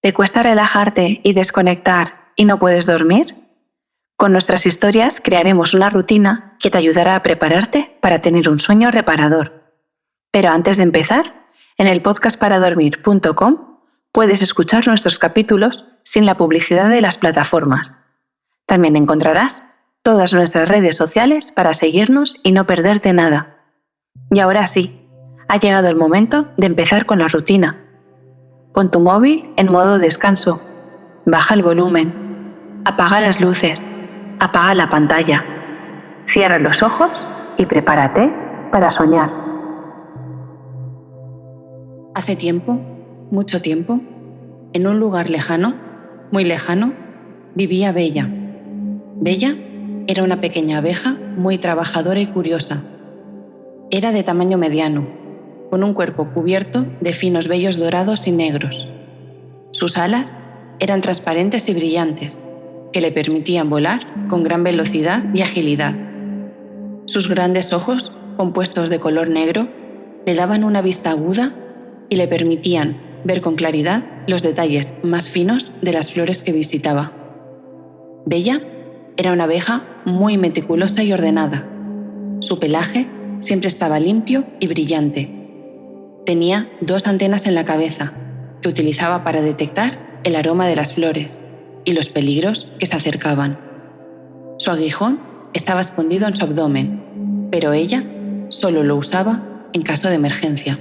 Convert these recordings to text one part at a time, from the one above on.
¿Te cuesta relajarte y desconectar y no puedes dormir? Con nuestras historias crearemos una rutina que te ayudará a prepararte para tener un sueño reparador. Pero antes de empezar, en el podcastparadormir.com puedes escuchar nuestros capítulos sin la publicidad de las plataformas. También encontrarás todas nuestras redes sociales para seguirnos y no perderte nada. Y ahora sí, ha llegado el momento de empezar con la rutina. Pon tu móvil en modo descanso, baja el volumen, apaga las luces, apaga la pantalla, cierra los ojos y prepárate para soñar. Hace tiempo, mucho tiempo, en un lugar lejano, muy lejano, vivía Bella. Bella era una pequeña abeja muy trabajadora y curiosa. Era de tamaño mediano, con un cuerpo cubierto de finos vellos dorados y negros. Sus alas eran transparentes y brillantes, que le permitían volar con gran velocidad y agilidad. Sus grandes ojos, compuestos de color negro, le daban una vista aguda y le permitían ver con claridad los detalles más finos de las flores que visitaba. Bella era una abeja muy meticulosa y ordenada. Su pelaje siempre estaba limpio y brillante. Tenía 2 antenas en la cabeza, que utilizaba para detectar el aroma de las flores y los peligros que se acercaban. Su aguijón estaba escondido en su abdomen, pero ella solo lo usaba en caso de emergencia.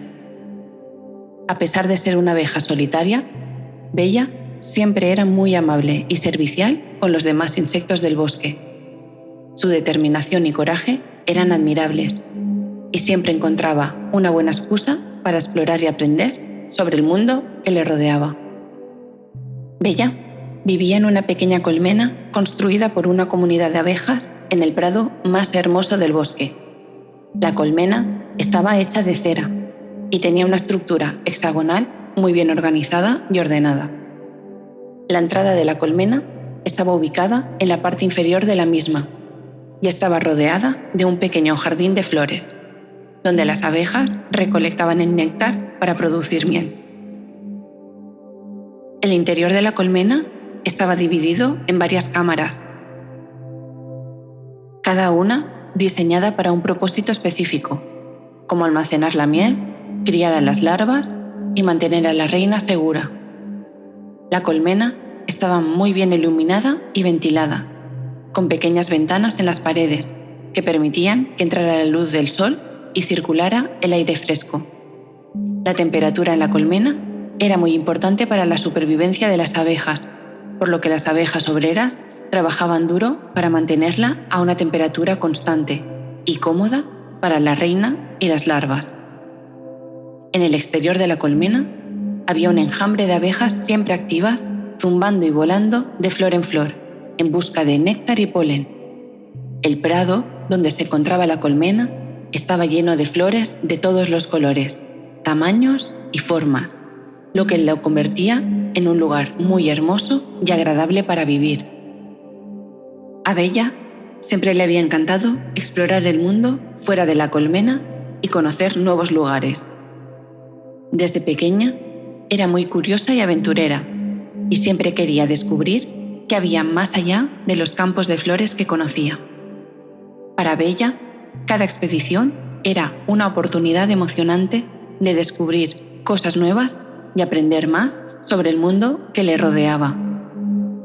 A pesar de ser una abeja solitaria, Bella siempre era muy amable y servicial con los demás insectos del bosque. Su determinación y coraje eran admirables, y siempre encontraba una buena excusa para explorar y aprender sobre el mundo que le rodeaba. Bella vivía en una pequeña colmena construida por una comunidad de abejas en el prado más hermoso del bosque. La colmena estaba hecha de cera y tenía una estructura hexagonal muy bien organizada y ordenada. La entrada de la colmena estaba ubicada en la parte inferior de la misma y estaba rodeada de un pequeño jardín de flores, donde las abejas recolectaban el néctar para producir miel. El interior de la colmena estaba dividido en varias cámaras, cada una diseñada para un propósito específico, como almacenar la miel, criar a las larvas y mantener a la reina segura. La colmena estaba muy bien iluminada y ventilada, con pequeñas ventanas en las paredes que permitían que entrara la luz del sol y circulara el aire fresco. La temperatura en la colmena era muy importante para la supervivencia de las abejas, por lo que las abejas obreras trabajaban duro para mantenerla a una temperatura constante y cómoda para la reina y las larvas. En el exterior de la colmena había un enjambre de abejas siempre activas, zumbando y volando de flor en flor, en busca de néctar y polen. El prado, donde se encontraba la colmena, estaba lleno de flores de todos los colores, tamaños y formas, lo que lo convertía en un lugar muy hermoso y agradable para vivir. A Bella siempre le había encantado explorar el mundo fuera de la colmena y conocer nuevos lugares. Desde pequeña era muy curiosa y aventurera y siempre quería descubrir qué había más allá de los campos de flores que conocía. Para Bella, cada expedición era una oportunidad emocionante de descubrir cosas nuevas y aprender más sobre el mundo que le rodeaba.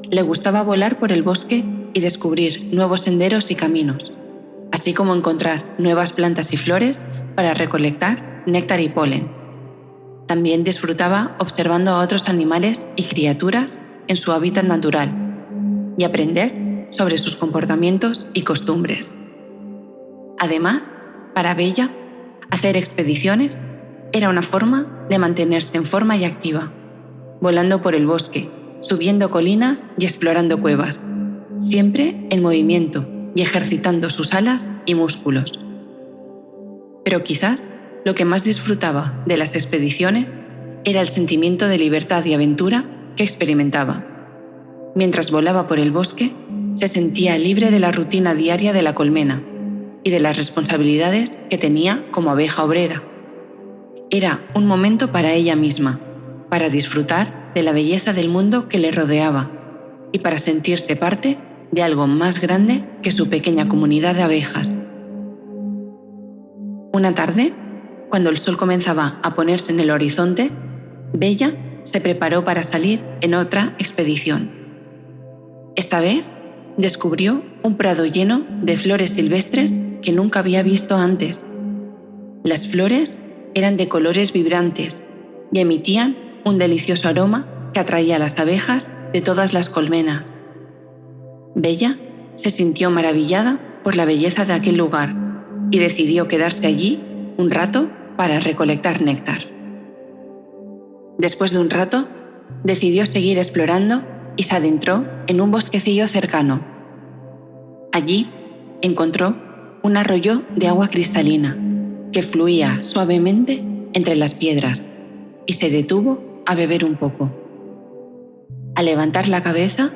Le gustaba volar por el bosque y descubrir nuevos senderos y caminos, así como encontrar nuevas plantas y flores para recolectar néctar y polen. También disfrutaba observando a otros animales y criaturas en su hábitat natural y aprender sobre sus comportamientos y costumbres. Además, para Bella, hacer expediciones era una forma de mantenerse en forma y activa, volando por el bosque, subiendo colinas y explorando cuevas, siempre en movimiento y ejercitando sus alas y músculos. Pero quizás lo que más disfrutaba de las expediciones era el sentimiento de libertad y aventura que experimentaba. Mientras volaba por el bosque, se sentía libre de la rutina diaria de la colmena y de las responsabilidades que tenía como abeja obrera. Era un momento para ella misma, para disfrutar de la belleza del mundo que le rodeaba y para sentirse parte de algo más grande que su pequeña comunidad de abejas. Una tarde, cuando el sol comenzaba a ponerse en el horizonte, Bella se preparó para salir en otra expedición. Esta vez descubrió un prado lleno de flores silvestres que nunca había visto antes. Las flores eran de colores vibrantes y emitían un delicioso aroma que atraía a las abejas de todas las colmenas. Bella se sintió maravillada por la belleza de aquel lugar y decidió quedarse allí un rato para recolectar néctar. Después de un rato, decidió seguir explorando y se adentró en un bosquecillo cercano. Allí encontró un arroyo de agua cristalina que fluía suavemente entre las piedras y se detuvo a beber un poco. Al levantar la cabeza,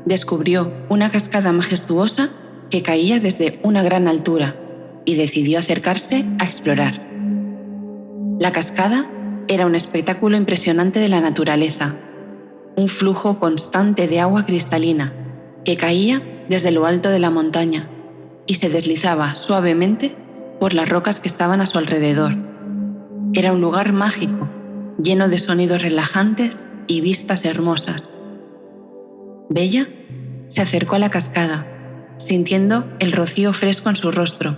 descubrió una cascada majestuosa que caía desde una gran altura y decidió acercarse a explorar. La cascada era un espectáculo impresionante de la naturaleza, un flujo constante de agua cristalina que caía desde lo alto de la montaña y se deslizaba suavemente por las rocas que estaban a su alrededor. Era un lugar mágico, lleno de sonidos relajantes y vistas hermosas. Bella se acercó a la cascada, sintiendo el rocío fresco en su rostro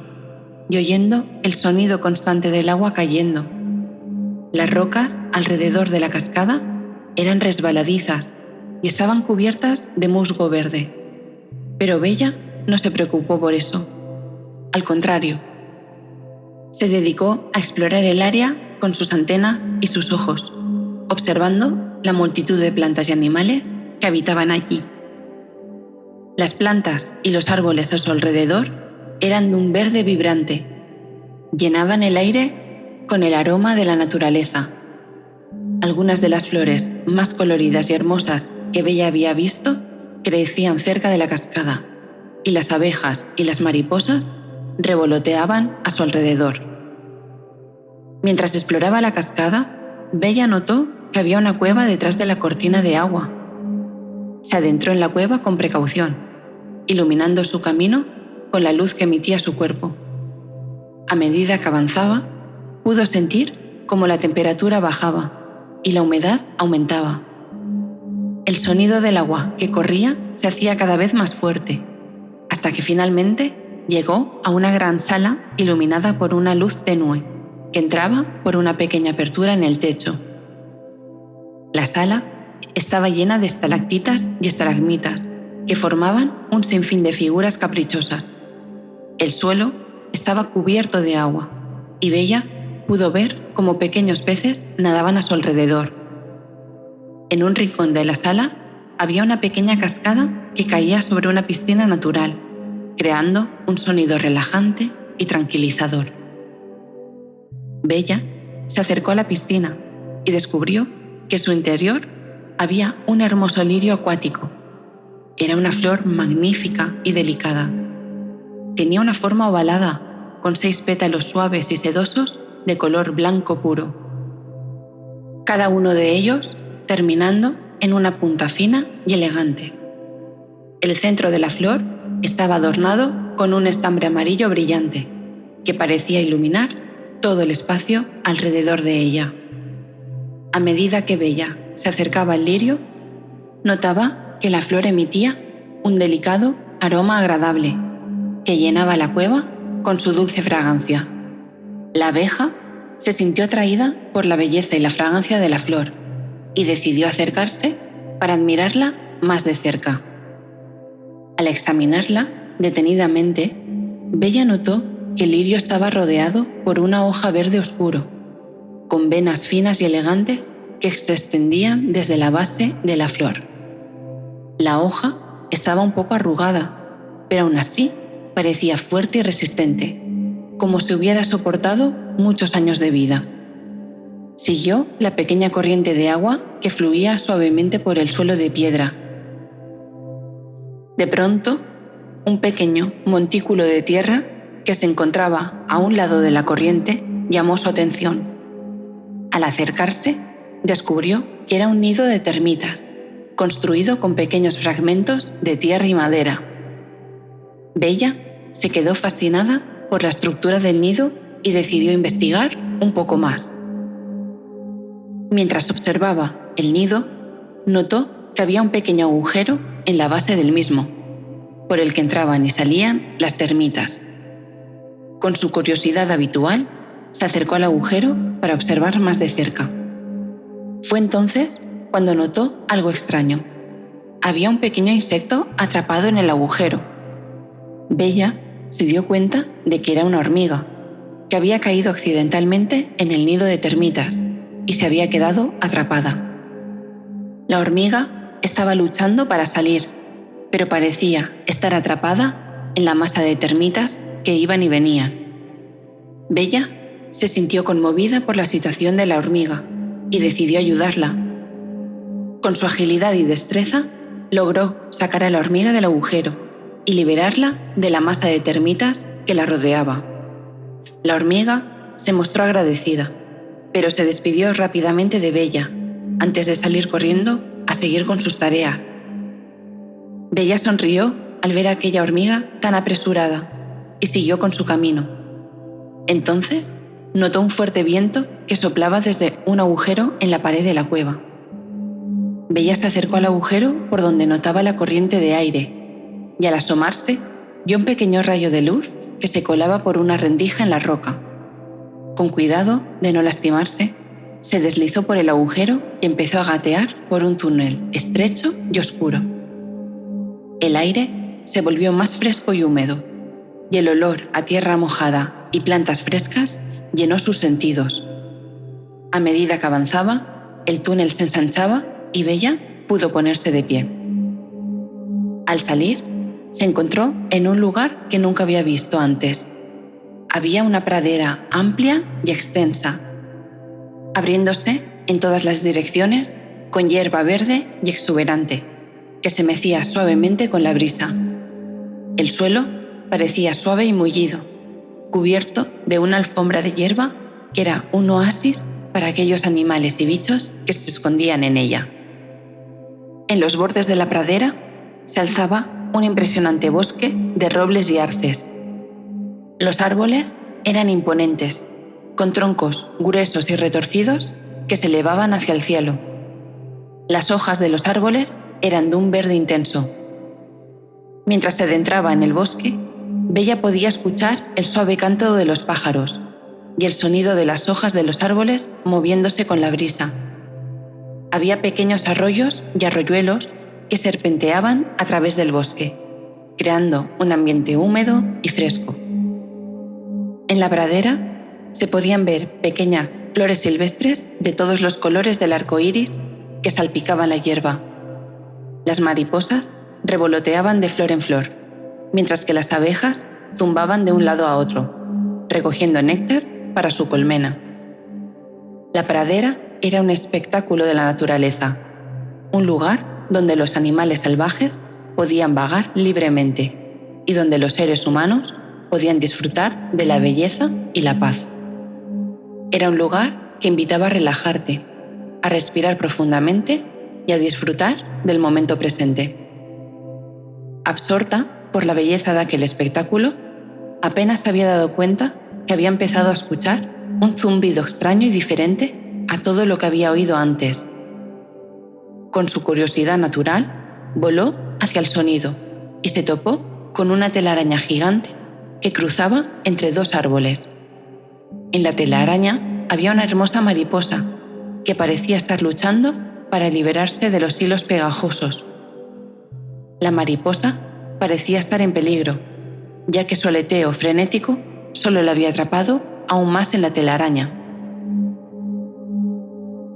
y oyendo el sonido constante del agua cayendo. Las rocas alrededor de la cascada eran resbaladizas y estaban cubiertas de musgo verde. Pero Bella no se preocupó por eso. Al contrario, se dedicó a explorar el área con sus antenas y sus ojos, observando la multitud de plantas y animales que habitaban allí. Las plantas y los árboles a su alrededor eran de un verde vibrante. Llenaban el aire con el aroma de la naturaleza. Algunas de las flores más coloridas y hermosas que Bella había visto crecían cerca de la cascada, y las abejas y las mariposas revoloteaban a su alrededor. Mientras exploraba la cascada, Bella notó que había una cueva detrás de la cortina de agua. Se adentró en la cueva con precaución, iluminando su camino con la luz que emitía su cuerpo. A medida que avanzaba, pudo sentir cómo la temperatura bajaba y la humedad aumentaba. El sonido del agua que corría se hacía cada vez más fuerte, hasta que finalmente llegó a una gran sala iluminada por una luz tenue que entraba por una pequeña apertura en el techo. La sala estaba llena de estalactitas y estalagmitas que formaban un sinfín de figuras caprichosas. El suelo estaba cubierto de agua y Bella pudo ver cómo pequeños peces nadaban a su alrededor. En un rincón de la sala había una pequeña cascada que caía sobre una piscina natural, creando un sonido relajante y tranquilizador. Bella se acercó a la piscina y descubrió que en su interior había un hermoso lirio acuático. Era una flor magnífica y delicada. Tenía una forma ovalada, con 6 pétalos suaves y sedosos de color blanco puro, cada uno de ellos terminando en una punta fina y elegante. El centro de la flor estaba adornado con un estambre amarillo brillante, que parecía iluminar todo el espacio alrededor de ella. A medida que Bella se acercaba al lirio, notaba que la flor emitía un delicado aroma agradable que llenaba la cueva con su dulce fragancia. La abeja se sintió atraída por la belleza y la fragancia de la flor y decidió acercarse para admirarla más de cerca. Al examinarla detenidamente, Bella notó que el lirio estaba rodeado por una hoja verde oscuro, con venas finas y elegantes que se extendían desde la base de la flor. La hoja estaba un poco arrugada, pero aún así parecía fuerte y resistente, como si hubiera soportado muchos años de vida. Siguió la pequeña corriente de agua que fluía suavemente por el suelo de piedra. De pronto, un pequeño montículo de tierra que se encontraba a un lado de la corriente llamó su atención. Al acercarse, descubrió que era un nido de termitas, construido con pequeños fragmentos de tierra y madera. Bella se quedó fascinada por la estructura del nido y decidió investigar un poco más. Mientras observaba el nido, notó que había un pequeño agujero en la base del mismo, por el que entraban y salían las termitas. Con su curiosidad habitual, se acercó al agujero para observar más de cerca. Fue entonces cuando notó algo extraño. Había un pequeño insecto atrapado en el agujero. Bella se dio cuenta de que era una hormiga, que había caído accidentalmente en el nido de termitas y se había quedado atrapada. La hormiga estaba luchando para salir, pero parecía estar atrapada en la masa de termitas que iban y venían. Bella se sintió conmovida por la situación de la hormiga y decidió ayudarla. Con su agilidad y destreza, logró sacar a la hormiga del agujero y liberarla de la masa de termitas que la rodeaba. La hormiga se mostró agradecida, pero se despidió rápidamente de Bella antes de salir corriendo a seguir con sus tareas. Bella sonrió al ver a aquella hormiga tan apresurada y siguió con su camino. Entonces, notó un fuerte viento que soplaba desde un agujero en la pared de la cueva. Bella se acercó al agujero por donde notaba la corriente de aire y al asomarse vio un pequeño rayo de luz que se colaba por una rendija en la roca. Con cuidado de no lastimarse, se deslizó por el agujero y empezó a gatear por un túnel estrecho y oscuro. El aire se volvió más fresco y húmedo, y el olor a tierra mojada y plantas frescas llenó sus sentidos. A medida que avanzaba, el túnel se ensanchaba y Bella pudo ponerse de pie. Al salir, se encontró en un lugar que nunca había visto antes. Había una pradera amplia y extensa, abriéndose en todas las direcciones con hierba verde y exuberante, que se mecía suavemente con la brisa. El suelo parecía suave y mullido, cubierto de una alfombra de hierba que era un oasis para aquellos animales y bichos que se escondían en ella. En los bordes de la pradera se alzaba un impresionante bosque de robles y arces. Los árboles eran imponentes, con troncos gruesos y retorcidos que se elevaban hacia el cielo. Las hojas de los árboles eran de un verde intenso. Mientras se adentraba en el bosque, Bella podía escuchar el suave canto de los pájaros y el sonido de las hojas de los árboles moviéndose con la brisa. Había pequeños arroyos y arroyuelos que serpenteaban a través del bosque, creando un ambiente húmedo y fresco. En la pradera se podían ver pequeñas flores silvestres de todos los colores del arco iris que salpicaban la hierba. Las mariposas revoloteaban de flor en flor, mientras que las abejas zumbaban de un lado a otro, recogiendo néctar para su colmena. La pradera era un espectáculo de la naturaleza, un lugar donde los animales salvajes podían vagar libremente y donde los seres humanos podían disfrutar de la belleza y la paz. Era un lugar que invitaba a relajarte, a respirar profundamente y a disfrutar del momento presente. Absorta por la belleza de aquel espectáculo, apenas se había dado cuenta que había empezado a escuchar un zumbido extraño y diferente a todo lo que había oído antes. Con su curiosidad natural, voló hacia el sonido y se topó con una telaraña gigante que cruzaba entre dos árboles. En la telaraña había una hermosa mariposa que parecía estar luchando para liberarse de los hilos pegajosos. La mariposa parecía estar en peligro, ya que su aleteo frenético solo la había atrapado aún más en la telaraña.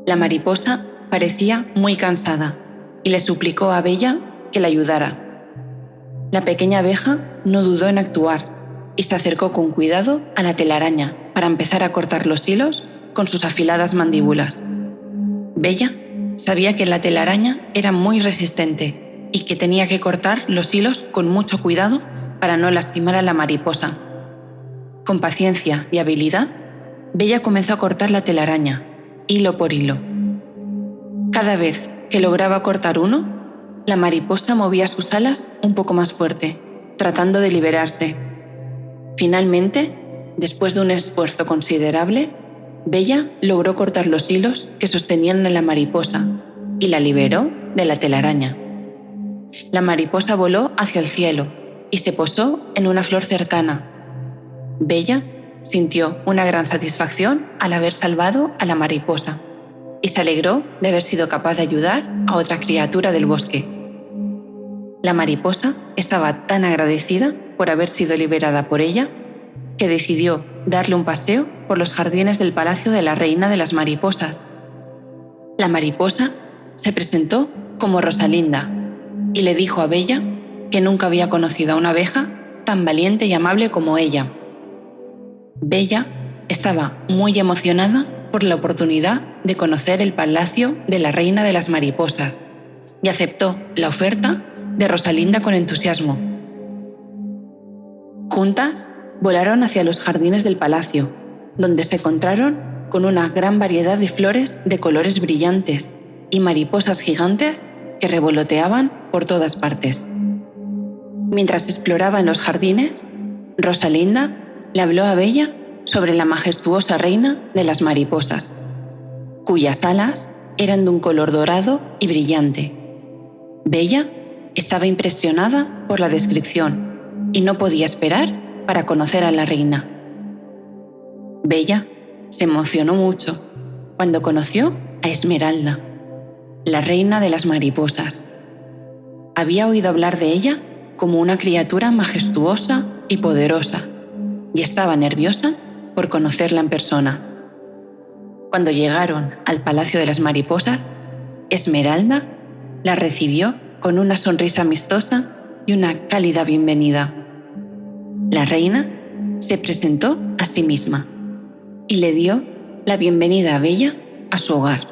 La mariposa parecía muy cansada y le suplicó a Bella que la ayudara. La pequeña abeja no dudó en actuar y se acercó con cuidado a la telaraña para empezar a cortar los hilos con sus afiladas mandíbulas. Bella sabía que la telaraña era muy resistente y que tenía que cortar los hilos con mucho cuidado para no lastimar a la mariposa. Con paciencia y habilidad, Bella comenzó a cortar la telaraña, hilo por hilo. Cada vez que lograba cortar uno, la mariposa movía sus alas un poco más fuerte, tratando de liberarse. Finalmente, después de un esfuerzo considerable, Bella logró cortar los hilos que sostenían a la mariposa y la liberó de la telaraña. La mariposa voló hacia el cielo y se posó en una flor cercana. Bella sintió una gran satisfacción al haber salvado a la mariposa y se alegró de haber sido capaz de ayudar a otra criatura del bosque. La mariposa estaba tan agradecida por haber sido liberada por ella que decidió darle un paseo por los jardines del palacio de la reina de las mariposas. La mariposa se presentó como Rosalinda y le dijo a Bella que nunca había conocido a una abeja tan valiente y amable como ella. Bella estaba muy emocionada por la oportunidad de conocer el palacio de la reina de las mariposas y aceptó la oferta de Rosalinda con entusiasmo. Juntas volaron hacia los jardines del palacio, donde se encontraron con una gran variedad de flores de colores brillantes y mariposas gigantes que revoloteaban por todas partes. Mientras exploraba en los jardines, Rosalinda le habló a Bella sobre la majestuosa reina de las mariposas, cuyas alas eran de un color dorado y brillante. Bella estaba impresionada por la descripción y no podía esperar para conocer a la reina. Bella se emocionó mucho cuando conoció a Esmeralda, la reina de las mariposas. Había oído hablar de ella como una criatura majestuosa y poderosa, y estaba nerviosa por conocerla en persona. Cuando llegaron al Palacio de las Mariposas, Esmeralda la recibió con una sonrisa amistosa y una cálida bienvenida. La reina se presentó a sí misma y le dio la bienvenida a Bella a su hogar.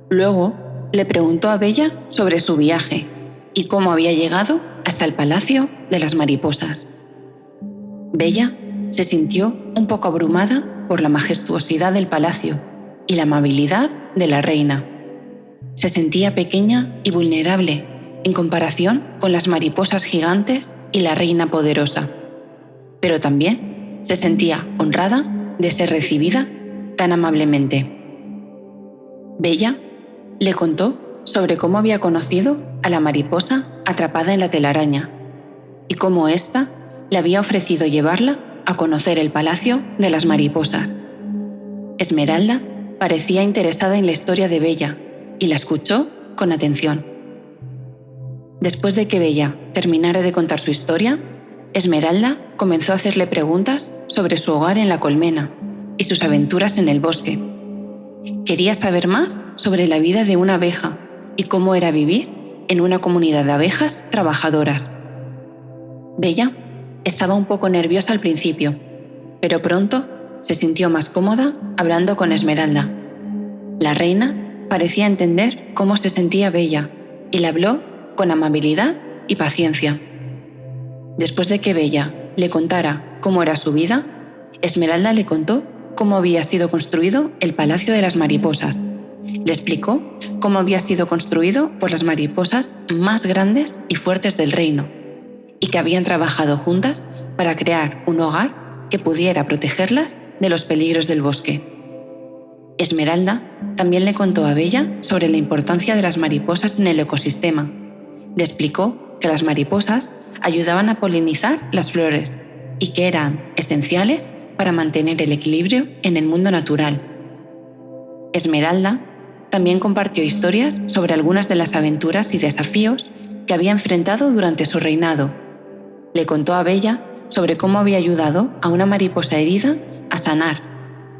Luego le preguntó a Bella sobre su viaje y cómo había llegado hasta el Palacio de las Mariposas. Bella se sintió un poco abrumada por la majestuosidad del palacio y la amabilidad de la reina. Se sentía pequeña y vulnerable en comparación con las mariposas gigantes y la reina poderosa, pero también se sentía honrada de ser recibida tan amablemente. Bella le contó sobre cómo había conocido a la mariposa atrapada en la telaraña y cómo ésta le había ofrecido llevarla a conocer el Palacio de las Mariposas. Esmeralda parecía interesada en la historia de Bella y la escuchó con atención. Después de que Bella terminara de contar su historia, Esmeralda comenzó a hacerle preguntas sobre su hogar en la colmena y sus aventuras en el bosque. Quería saber más sobre la vida de una abeja y cómo era vivir en una comunidad de abejas trabajadoras. Bella estaba un poco nerviosa al principio, pero pronto se sintió más cómoda hablando con Esmeralda. La reina parecía entender cómo se sentía Bella y le habló con amabilidad y paciencia. Después de que Bella le contara cómo era su vida, Esmeralda le contó cómo había sido construido el Palacio de las Mariposas. Le explicó cómo había sido construido por las mariposas más grandes y fuertes del reino, y que habían trabajado juntas para crear un hogar que pudiera protegerlas de los peligros del bosque. Esmeralda también le contó a Bella sobre la importancia de las mariposas en el ecosistema. Le explicó que las mariposas ayudaban a polinizar las flores y que eran esenciales para mantener el equilibrio en el mundo natural. Esmeralda también compartió historias sobre algunas de las aventuras y desafíos que había enfrentado durante su reinado. Le contó a Bella sobre cómo había ayudado a una mariposa herida a sanar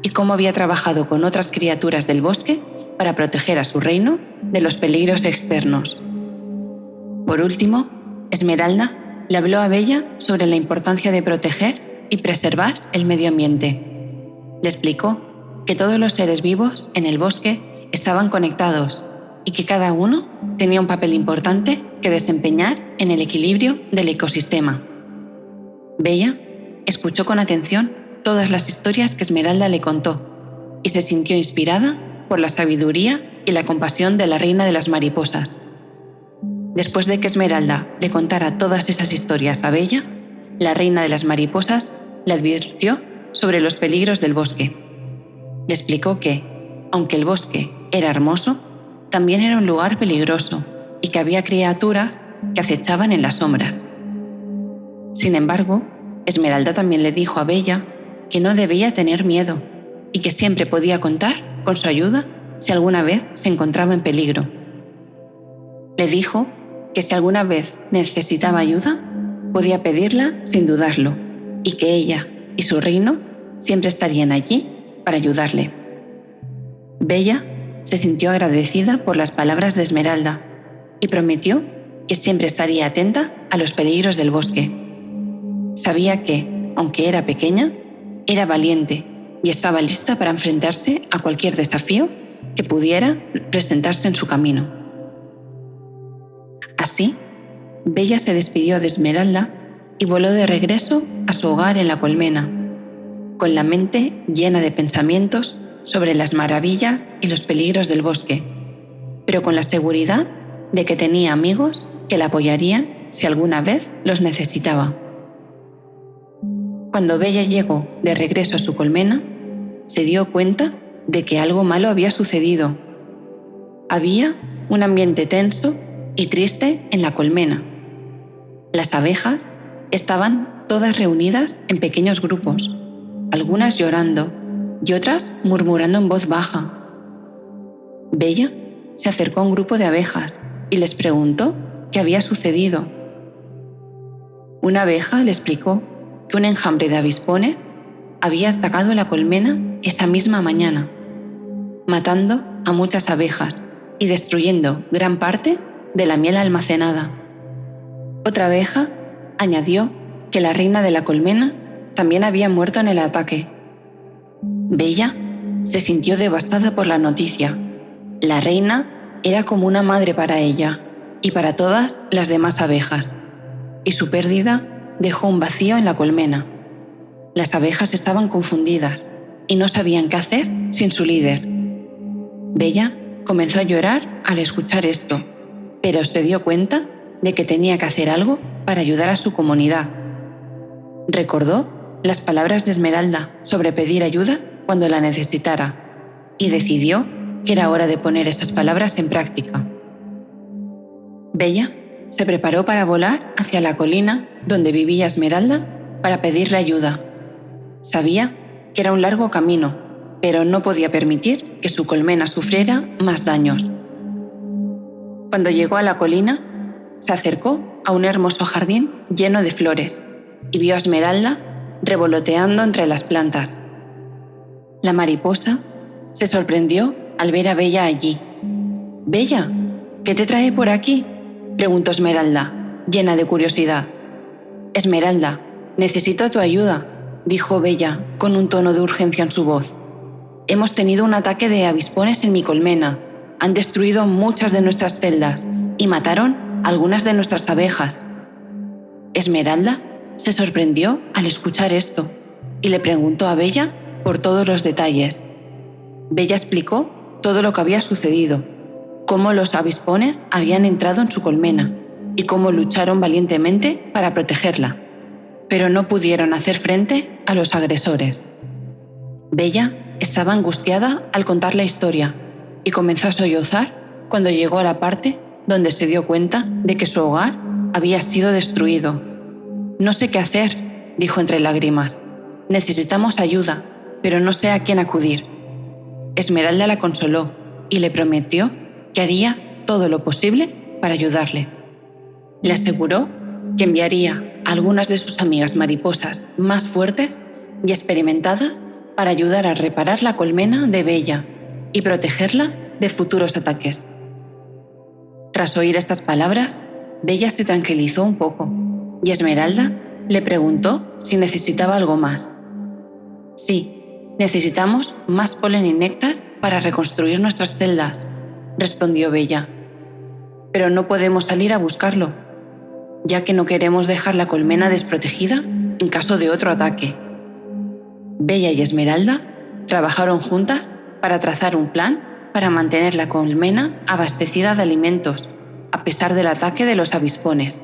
y cómo había trabajado con otras criaturas del bosque para proteger a su reino de los peligros externos. Por último, Esmeralda le habló a Bella sobre la importancia de proteger y preservar el medio ambiente. Le explicó que todos los seres vivos en el bosque estaban conectados y que cada uno tenía un papel importante que desempeñar en el equilibrio del ecosistema. Bella escuchó con atención todas las historias que Esmeralda le contó y se sintió inspirada por la sabiduría y la compasión de la reina de las mariposas. Después de que Esmeralda le contara todas esas historias a Bella, la reina de las mariposas le advirtió sobre los peligros del bosque. Le explicó que, aunque el bosque era hermoso, también era un lugar peligroso y que había criaturas que acechaban en las sombras. Sin embargo, Esmeralda también le dijo a Bella que no debía tener miedo y que siempre podía contar con su ayuda si alguna vez se encontraba en peligro. Le dijo que si alguna vez necesitaba ayuda, podía pedirla sin dudarlo y que ella y su reino siempre estarían allí para ayudarle. Bella se sintió agradecida por las palabras de Esmeralda y prometió que siempre estaría atenta a los peligros del bosque. Sabía que, aunque era pequeña, era valiente y estaba lista para enfrentarse a cualquier desafío que pudiera presentarse en su camino. Así, Bella se despidió de Esmeralda y voló de regreso a su hogar en la colmena, con la mente llena de pensamientos sobre las maravillas y los peligros del bosque, pero con la seguridad de que tenía amigos que la apoyarían si alguna vez los necesitaba. Cuando Bella llegó de regreso a su colmena, se dio cuenta de que algo malo había sucedido. Había un ambiente tenso y triste en la colmena. Las abejas estaban todas reunidas en pequeños grupos, algunas llorando y otras murmurando en voz baja. Bella se acercó a un grupo de abejas y les preguntó qué había sucedido. Una abeja le explicó que un enjambre de avispones había atacado la colmena esa misma mañana, matando a muchas abejas y destruyendo gran parte de la miel almacenada. Otra abeja añadió que la reina de la colmena también había muerto en el ataque. Bella se sintió devastada por la noticia. La reina era como una madre para ella y para todas las demás abejas, y su pérdida dejó un vacío en la colmena. Las abejas estaban confundidas y no sabían qué hacer sin su líder. Bella comenzó a llorar al escuchar esto, pero se dio cuenta de que tenía que hacer algo para ayudar a su comunidad. Recordó las palabras de Esmeralda sobre pedir ayuda cuando la necesitara y decidió que era hora de poner esas palabras en práctica. Bella se preparó para volar hacia la colina donde vivía Esmeralda para pedirle ayuda. Sabía que era un largo camino, pero no podía permitir que su colmena sufriera más daños. Cuando llegó a la colina, se acercó a un hermoso jardín lleno de flores y vio a Esmeralda revoloteando entre las plantas. La mariposa se sorprendió al ver a Bella allí. «Bella, ¿qué te trae por aquí?», preguntó Esmeralda, llena de curiosidad. «Esmeralda, necesito tu ayuda», dijo Bella con un tono de urgencia en su voz. «Hemos tenido un ataque de avispones en mi colmena. Han destruido muchas de nuestras celdas y mataron algunas de nuestras abejas». Esmeralda se sorprendió al escuchar esto y le preguntó a Bella por todos los detalles. Bella explicó todo lo que había sucedido, cómo los avispones habían entrado en su colmena y cómo lucharon valientemente para protegerla, pero no pudieron hacer frente a los agresores. Bella estaba angustiada al contar la historia y comenzó a sollozar cuando llegó a la parte donde se dio cuenta de que su hogar había sido destruido. «No sé qué hacer», dijo entre lágrimas. «Necesitamos ayuda, pero no sé a quién acudir». Esmeralda la consoló y le prometió que haría todo lo posible para ayudarle. Le aseguró que enviaría a algunas de sus amigas mariposas más fuertes y experimentadas para ayudar a reparar la colmena de Bella y protegerla de futuros ataques. Tras oír estas palabras, Bella se tranquilizó un poco y Esmeralda le preguntó si necesitaba algo más. «Sí, necesitamos más polen y néctar para reconstruir nuestras celdas», respondió Bella. «Pero no podemos salir a buscarlo, ya que no queremos dejar la colmena desprotegida en caso de otro ataque». Bella y Esmeralda trabajaron juntas para trazar un plan para mantener la colmena abastecida de alimentos, a pesar del ataque de los avispones.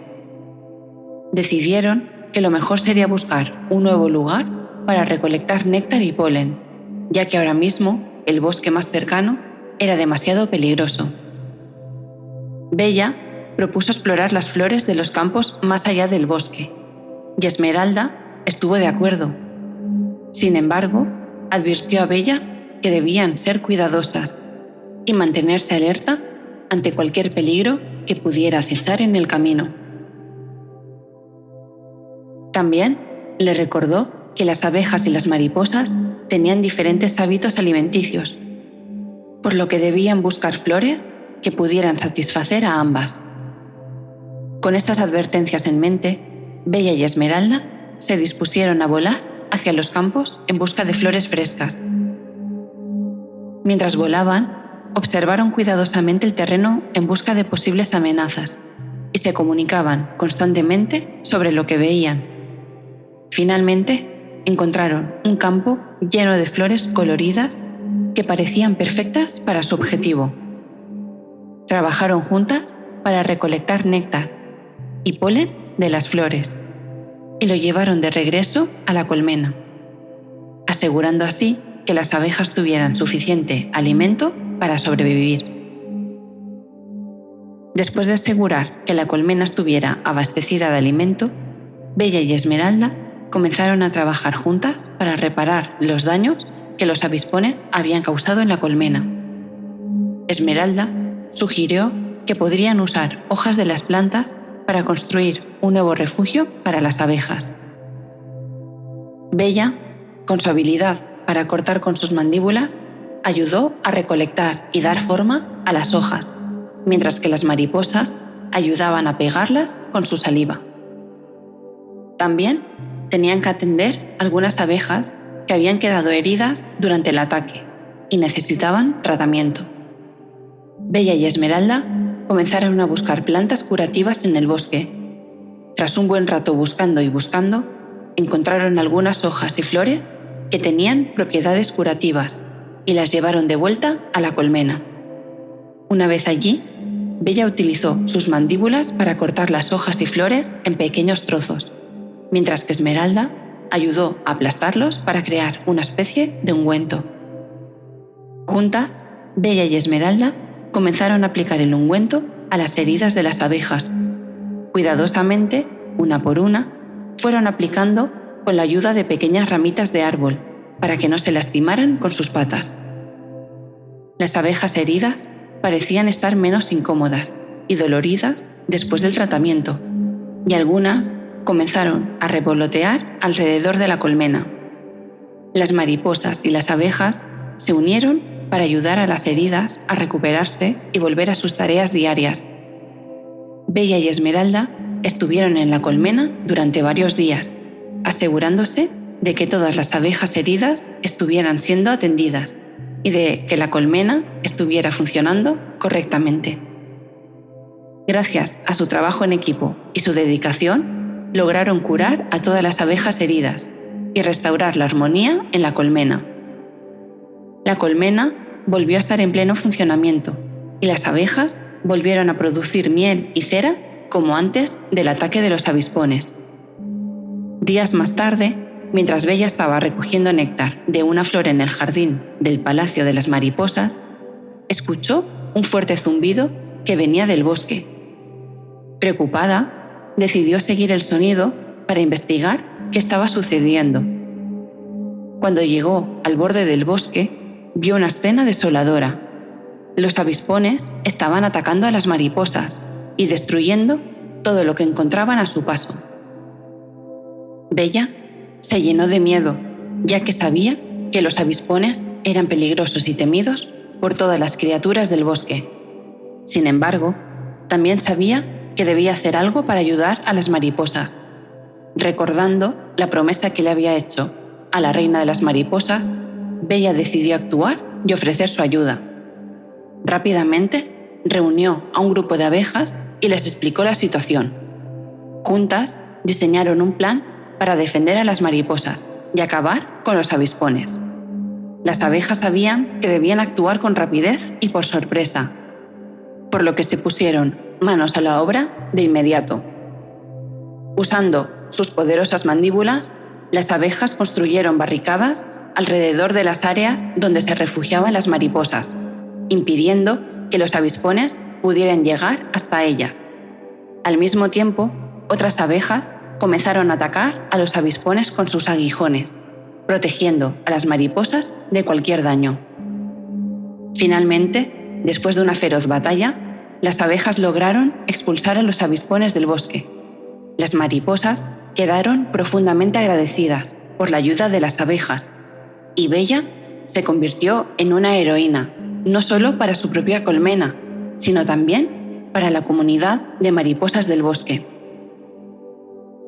Decidieron que lo mejor sería buscar un nuevo lugar para recolectar néctar y polen, ya que ahora mismo el bosque más cercano era demasiado peligroso. Bella propuso explorar las flores de los campos más allá del bosque, y Esmeralda estuvo de acuerdo. Sin embargo, advirtió a Bella que debían ser cuidadosas y mantenerse alerta ante cualquier peligro que pudiera acechar en el camino. También le recordó que las abejas y las mariposas tenían diferentes hábitos alimenticios, por lo que debían buscar flores que pudieran satisfacer a ambas. Con estas advertencias en mente, Bella y Esmeralda se dispusieron a volar hacia los campos en busca de flores frescas. Mientras volaban, observaron cuidadosamente el terreno en busca de posibles amenazas y se comunicaban constantemente sobre lo que veían. Finalmente, encontraron un campo lleno de flores coloridas que parecían perfectas para su objetivo. Trabajaron juntas para recolectar néctar y polen de las flores y lo llevaron de regreso a la colmena, asegurando así que las abejas tuvieran suficiente alimento para sobrevivir. Después de asegurar que la colmena estuviera abastecida de alimento, Bella y Esmeralda comenzaron a trabajar juntas para reparar los daños que los avispones habían causado en la colmena. Esmeralda sugirió que podrían usar hojas de las plantas para construir un nuevo refugio para las abejas. Bella, con su habilidad para cortar con sus mandíbulas, ayudó a recolectar y dar forma a las hojas, mientras que las mariposas ayudaban a pegarlas con su saliva. También tenían que atender algunas abejas que habían quedado heridas durante el ataque y necesitaban tratamiento. Bella y Esmeralda comenzaron a buscar plantas curativas en el bosque. Tras un buen rato buscando y buscando, encontraron algunas hojas y flores que tenían propiedades curativas y las llevaron de vuelta a la colmena. Una vez allí, Bella utilizó sus mandíbulas para cortar las hojas y flores en pequeños trozos, mientras que Esmeralda ayudó a aplastarlos para crear una especie de ungüento. Juntas, Bella y Esmeralda comenzaron a aplicar el ungüento a las heridas de las abejas. Cuidadosamente, una por una, fueron aplicando con la ayuda de pequeñas ramitas de árbol para que no se lastimaran con sus patas. Las abejas heridas parecían estar menos incómodas y doloridas después del tratamiento, y algunas comenzaron a revolotear alrededor de la colmena. Las mariposas y las abejas se unieron para ayudar a las heridas a recuperarse y volver a sus tareas diarias. Bella y Esmeralda estuvieron en la colmena durante varios días, asegurándose de que todas las abejas heridas estuvieran siendo atendidas y de que la colmena estuviera funcionando correctamente. Gracias a su trabajo en equipo y su dedicación, lograron curar a todas las abejas heridas y restaurar la armonía en la colmena. La colmena volvió a estar en pleno funcionamiento y las abejas volvieron a producir miel y cera como antes del ataque de los avispones. Días más tarde, mientras Bella estaba recogiendo néctar de una flor en el jardín del Palacio de las Mariposas, escuchó un fuerte zumbido que venía del bosque. Preocupada, decidió seguir el sonido para investigar qué estaba sucediendo. Cuando llegó al borde del bosque, vio una escena desoladora. Los avispones estaban atacando a las mariposas y destruyendo todo lo que encontraban a su paso. Bella se llenó de miedo, ya que sabía que los avispones eran peligrosos y temidos por todas las criaturas del bosque. Sin embargo, también sabía que debía hacer algo para ayudar a las mariposas. Recordando la promesa que le había hecho a la reina de las mariposas, Bella decidió actuar y ofrecer su ayuda. Rápidamente reunió a un grupo de abejas y les explicó la situación. Juntas diseñaron un plan para defender a las mariposas y acabar con los avispones. Las abejas sabían que debían actuar con rapidez y por sorpresa, por lo que se pusieron manos a la obra de inmediato. Usando sus poderosas mandíbulas, las abejas construyeron barricadas alrededor de las áreas donde se refugiaban las mariposas, impidiendo que los avispones pudieran llegar hasta ellas. Al mismo tiempo, otras abejas comenzaron a atacar a los avispones con sus aguijones, protegiendo a las mariposas de cualquier daño. Finalmente, después de una feroz batalla, las abejas lograron expulsar a los avispones del bosque. Las mariposas quedaron profundamente agradecidas por la ayuda de las abejas, y Bella se convirtió en una heroína, no solo para su propia colmena, sino también para la comunidad de mariposas del bosque.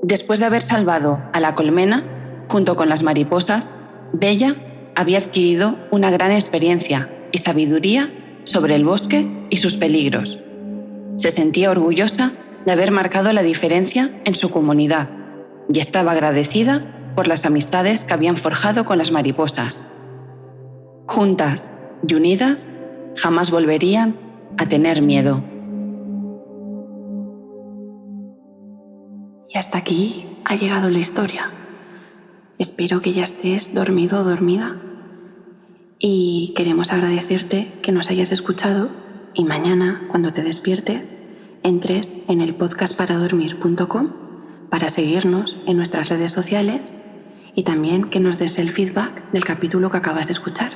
Después de haber salvado a la colmena, junto con las mariposas, Bella había adquirido una gran experiencia y sabiduría sobre el bosque y sus peligros. Se sentía orgullosa de haber marcado la diferencia en su comunidad y estaba agradecida por las amistades que habían forjado con las mariposas. Juntas y unidas, jamás volverían a tener miedo. Y hasta aquí ha llegado la historia. Espero que ya estés dormido o dormida y queremos agradecerte que nos hayas escuchado y mañana, cuando te despiertes, entres en el podcastparadormir.com para seguirnos en nuestras redes sociales y también que nos des el feedback del capítulo que acabas de escuchar.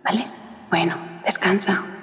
¿Vale? Bueno, descansa.